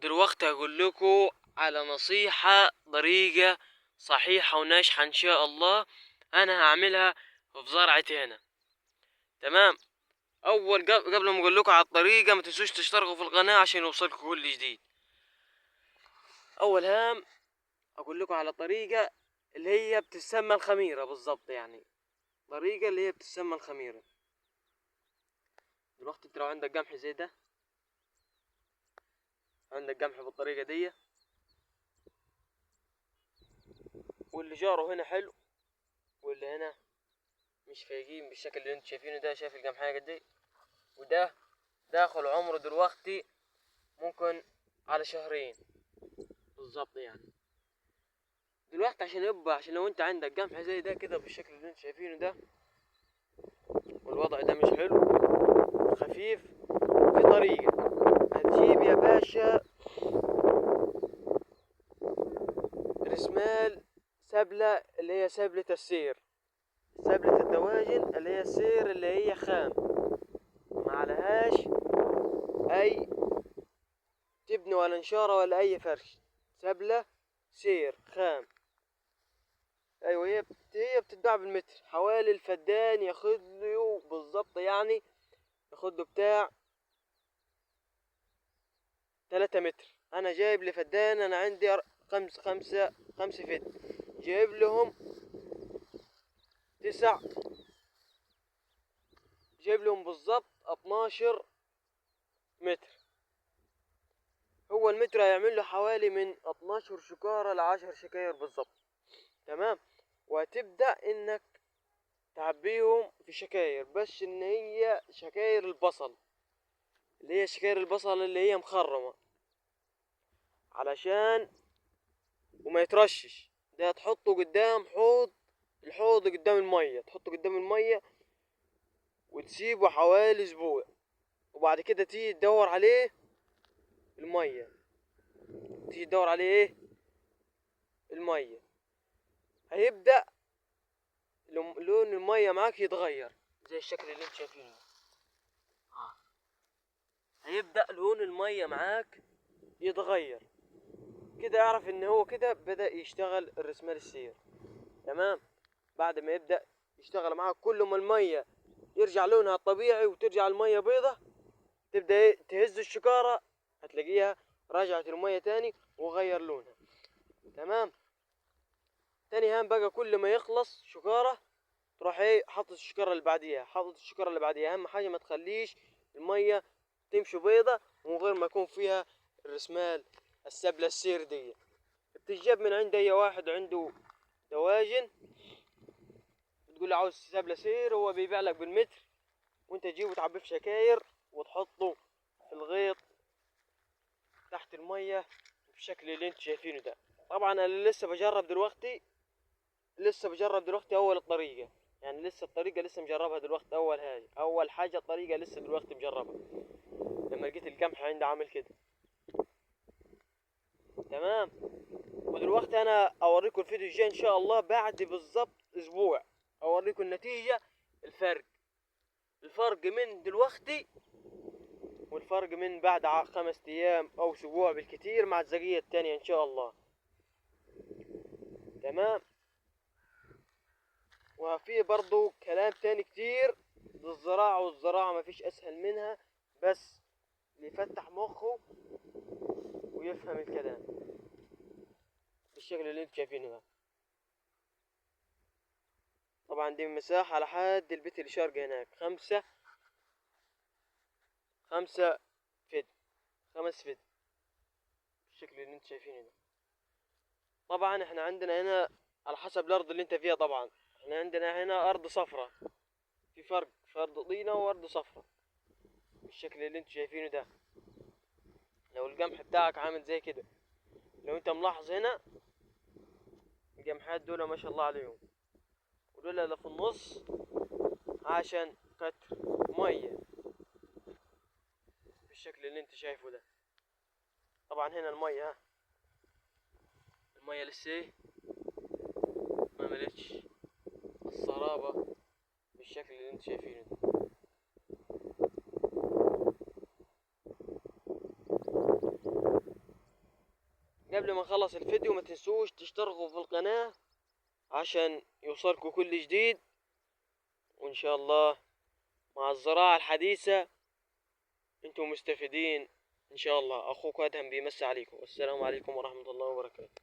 دلوقتي هقول لكم على نصيحة طريقة صحيحة وناجحة ان شاء الله. انا هعملها في زرعتي هنا. تمام. قبل ما اقول لكم على الطريقة ما تنسوش تشتركوا في القناة عشان يوصلكم كل جديد. اول هام اقول لكم على طريقة اللي هي بتسمى الخميرة بالضبط، يعني طريقة اللي هي بتسمى الخميرة. دلوقتي انت لو عندك قمح زي ده، عندك قمح بالطريقة دي، واللي جاره هنا حلو واللي هنا مش فايقين بالشكل اللي انتوا شايفينه ده. شايف القمحية قد ايه؟ وده داخل عمره دلوقتي ممكن على شهرين بالظبط. يعني دلوقتي عشان لو انت عندك قمح زي ده كده بالشكل اللي انتوا شايفينه ده، والوضع ده مش حلو خفيف، في طريقة هتجيب يا باشا رسمال سبلة اللي هي سبلة السير، سبلة الدواجن اللي هي السير اللي هي خام، ما عليهاش اي تبن ولا نشارة ولا اي فرش، سبلة سير خام. ايوه هي بتتباع بالمتر، حوالي الفدان ياخد له بالظبط، يعني ياخد له بتاع 3 متر. انا جايب لفدان، انا عندي خمسة فد، جايب لهم 9، جايب لهم بالظبط 12 متر. هو المتر هيعمل له حوالي من 12 شكارة ل10 شكاير بالظبط. تمام. وهتبدأ انك تعبيهم في شكاير، بس ان هي شكاير البصل، اللي هي شكاير البصل اللي هي مخرمة، علشان وما يترشش. ده تحطه قدام الحوض قدام المية، تحطه قدام المية وتسيبه حوالي اسبوع، وبعد كده تيجي تدور عليه المية، تيجي تدور عليه ايه المية، هيبدأ لون المية معاك يتغير زي الشكل اللي انت شايفينه. هيبدأ لون المية معاك يتغير كده، اعرف ان هو كده بدأ يشتغل الرسمال السير. تمام. بعد ما يبدأ يشتغل معاك، كل ما المية يرجع لونها الطبيعي وترجع المية بيضة، تبدأ تهز الشكارة، هتلاقيها رجعت المية تاني وغير لونها. تمام. تاني هام بقى، كل ما يخلص شكارة تروح ايه حاطط الشكارة اللي بعديها، حاطط الشكارة اللي بعديها. اهم حاجة ما تخليش المية تمشي بيضة من غير ما يكون فيها الرسمال السبلة السير دي. بتجيب من عند اي واحد عنده دواجن، بتقول له عاوز سبلة سير، هو بيبيع لك بالمتر، وانت تجيبه تعبيه في شكاير وتحطه في الغيط تحت المية بالشكل اللي انتوا شايفينه ده. طبعا انا لسه بجرب دلوقتي اول الطريقة، يعني لسه الطريقة لسه مجربها دلوقتي، اول حاجة الطريقة لسه دلوقتي مجربها لما لقيت القمح عندي عامل كده. تمام. ودلوقتي انا اوريكم الفيديو الجاي ان شاء الله بعد بالظبط اسبوع، اوريكم النتيجة، الفرق من دلوقتي والفرق من بعد 5 ايام او اسبوع بالكتير مع الزقية التانية ان شاء الله. تمام. وفي برضو كلام تاني كتير للزراعة، والزراعة ما فيش اسهل منها، بس اللي يفتح مخه ويفهم الكلام بالشكل اللي انتوا شايفينه ده. طبعا دي مساحة لحد البيت اللي شارقة هناك 5 فد، 5 فد بالشكل اللي انتوا شايفينه ده. طبعا احنا عندنا هنا على حسب الارض اللي انت فيها، طبعا احنا عندنا هنا ارض صفراء، في فرق في ارض طينة وارض صفراء بالشكل اللي انتوا شايفينه ده. لو القمح بتاعك عامل زي كده، لو انت ملاحظ هنا القمحات دول ما شاء الله عليهم، ودول اللي في النص عشان كتر مية بالشكل اللي انت شايفه ده. طبعا هنا المية لسه ما ملتش الصرابة بالشكل اللي انت شايفينه ده. قبل ما نخلص الفيديو ما تنسوش تشتركوا في القناة عشان يوصلكوا كل جديد. وان شاء الله مع الزراعة الحديثة انتم مستفيدين ان شاء الله. اخوك ادهم بيمسي عليكم، والسلام عليكم ورحمة الله وبركاته.